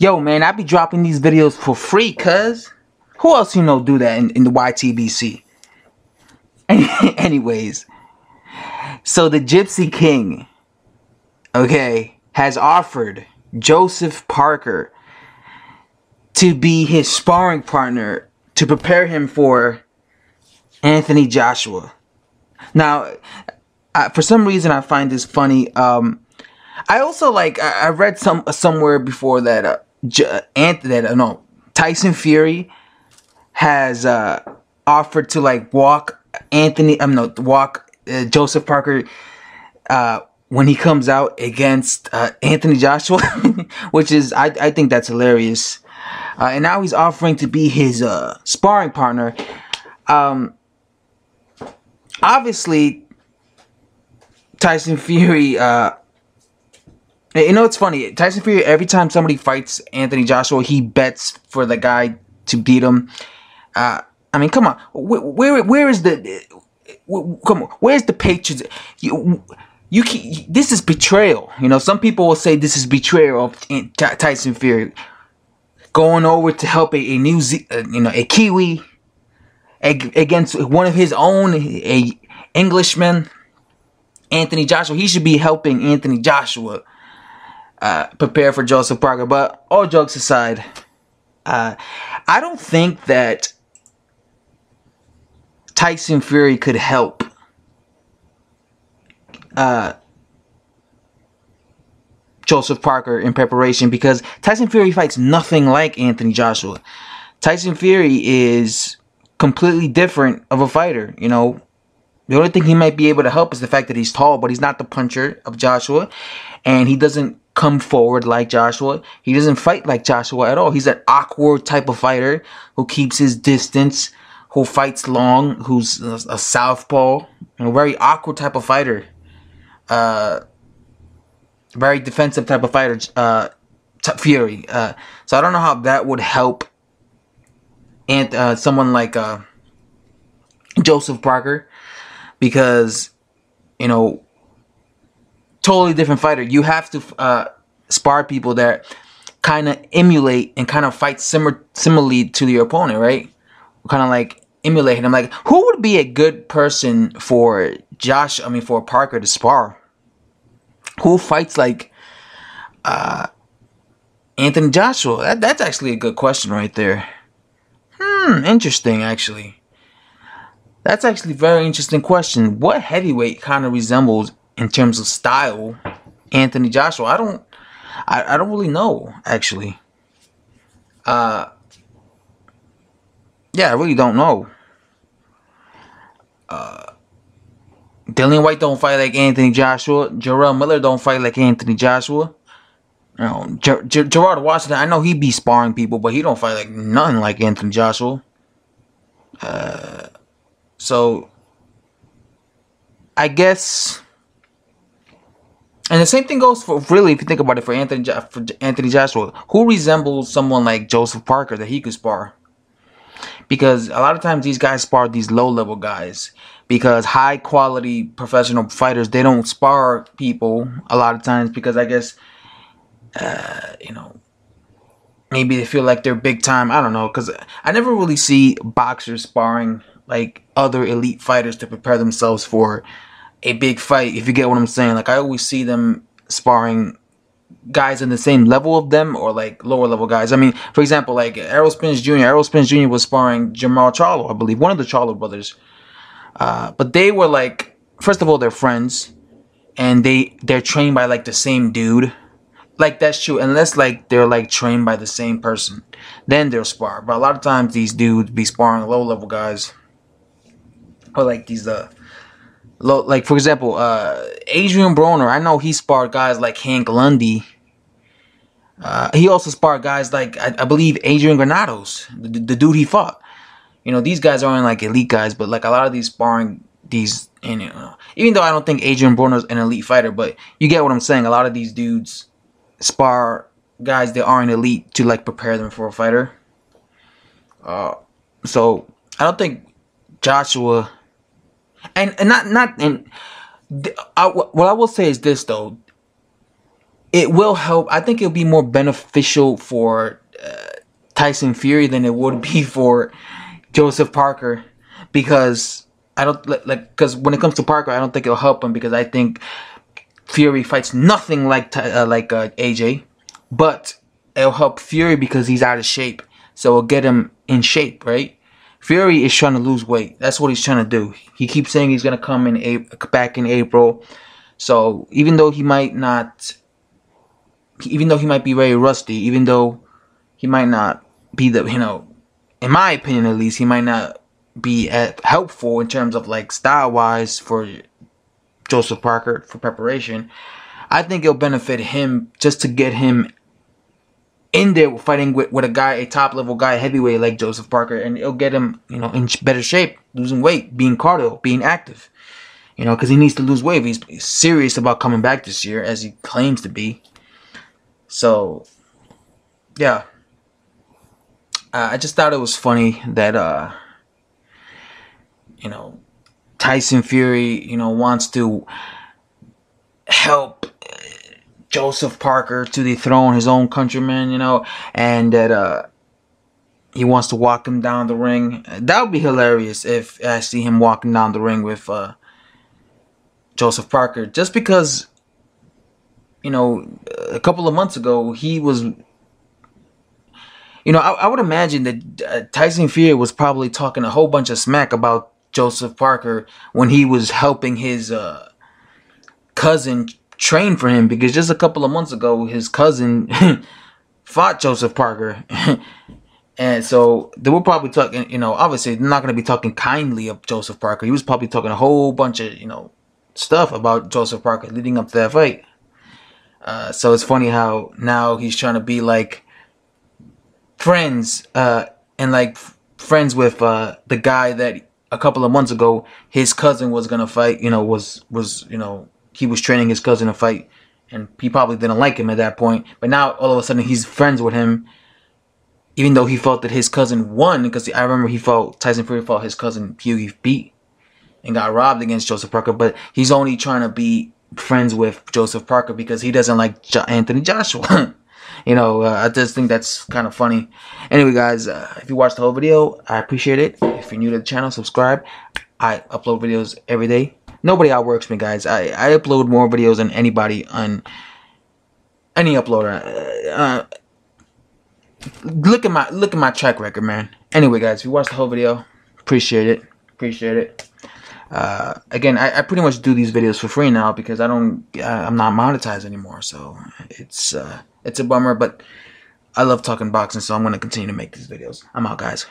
Yo, man, I be dropping these videos for free, cuz. Who else you know do that in the YTBC? Anyways, so the Gypsy King, okay, has offered Joseph Parker to be his sparring partner to prepare him for Anthony Joshua. Now, for some reason, I find this funny. I also I read somewhere before that Tyson Fury has offered to walk Joseph Parker when he comes out against Anthony Joshua, which is I think that's hilarious. And now he's offering to be his sparring partner. Obviously, Tyson Fury. It's funny. Tyson Fury, every time somebody fights Anthony Joshua, he bets for the guy to beat him. I mean, come on. Where's the Patriots? This is betrayal. Some people will say this is betrayal of Tyson Fury going over to help a Kiwi against one of his own, a Englishman, Anthony Joshua. He should be helping Anthony Joshua prepare for Joseph Parker. But all jokes aside, I don't think that Tyson Fury could help Joseph Parker in preparation, because Tyson Fury fights nothing like Anthony Joshua. Tyson Fury is completely different of a fighter. The only thing he might be able to help is the fact that he's tall, but he's not the puncher of Joshua, and he doesn't come forward like Joshua. He doesn't fight like Joshua at all. He's an awkward type of fighter who keeps his distance, who fights long, who's a southpaw, a very awkward type of fighter. Very defensive type of fighter, Fury. So I don't know how that would help someone like Joseph Parker, because totally different fighter. You have to spar people that kind of emulate and kind of fight similarly to your opponent, right? Kind of like emulate him. Like, who would be a good person for for Parker to spar? Who fights like Anthony Joshua? That's actually a good question right there. Interesting, actually. That's actually a very interesting question. What heavyweight kind of resembles, in terms of style, Anthony Joshua? I don't really know, actually. Yeah, I really don't know. Dillian White don't fight like Anthony Joshua. Jarrell Miller don't fight like Anthony Joshua. Gerard Washington, I know he be sparring people, but he don't fight like nothing like Anthony Joshua. So I guess, and the same thing goes for, really, if you think about it, for Anthony Joshua. Who resembles someone like Joseph Parker that he could spar? Because a lot of times these guys spar these low-level guys, because high-quality professional fighters, they don't spar people a lot of times because I guess, maybe they feel like they're big time. I don't know, because I never really see boxers sparring like other elite fighters to prepare themselves for a big fight, if you get what I'm saying. Like, I always see them sparring guys in the same level of them, or like lower level guys. I mean, for example, like Errol Spence Jr. Errol Spence Jr. was sparring Jamal Charlo, I believe, one of the Charlo brothers. But they were like, first of all, they're friends, and they're trained by like the same dude. Like, that's true, unless like they're like trained by the same person, then they'll spar. But a lot of times these dudes be sparring low level guys, or like these low, like for example, Adrian Broner. I know he sparred guys like Hank Lundy. He also sparred guys like I believe Adrian Granados, the dude he fought. These guys aren't like elite guys, but like a lot of these sparring even though I don't think Adrian Broner's an elite fighter, but you get what I'm saying. A lot of these dudes spar guys that aren't elite to like prepare them for a fighter. So I don't think Joshua, what I will say is this though. it will help. I think it'll be more beneficial for Tyson Fury than it would be for Joseph Parker, because I don't because when it comes to Parker, I don't think it'll help him, because I think Fury fights nothing like AJ, but it'll help Fury because he's out of shape, so it'll get him in shape, right? Fury is trying to lose weight. That's what he's trying to do. He keeps saying he's gonna come back in April. So even though he might be very rusty, even though he might not be the, in my opinion at least, he might not be helpful in terms of like style wise for Joseph Parker for preparation. I think it'll benefit him just to get him in there fighting with a top level guy, heavyweight like Joseph Parker, and it'll get him, in better shape, losing weight, being cardio, being active, because he needs to lose weight. He's serious about coming back this year, as he claims to be. So, yeah, I just thought it was funny that, Tyson Fury, wants to help Joseph Parker to dethrone his own countryman, and that he wants to walk him down the ring. That would be hilarious if I see him walking down the ring with Joseph Parker, just because, a couple of months ago he was, I would imagine that Tyson Fury was probably talking a whole bunch of smack about Joseph Parker when he was helping his cousin train for him, because just a couple of months ago his cousin fought Joseph Parker. And so they were probably talking, obviously they're not going to be talking kindly of Joseph Parker. He was probably talking a whole bunch of, stuff about Joseph Parker leading up to that fight. So it's funny how now he's trying to be like friends, and like friends with the guy that a couple of months ago his cousin was gonna fight. He was training his cousin to fight, and he probably didn't like him at that point. But now all of a sudden he's friends with him, even though he felt that his cousin won, because I remember Tyson Fury fought his cousin Hughie beat and got robbed against Joseph Parker. But he's only trying to be friends with Joseph Parker because he doesn't like Anthony Joshua. I just think that's kind of funny. Anyway, guys, if you watched the whole video, I appreciate it. If you're new to the channel, subscribe. I upload videos every day. Nobody outworks me, guys. I upload more videos than anybody on any uploader. Look at my track record, man. Anyway, guys, if you watched the whole video, appreciate it. Again, I pretty much do these videos for free now because I'm not monetized anymore. So it's a bummer, but I love talking boxing, so I'm gonna continue to make these videos. I'm out, guys.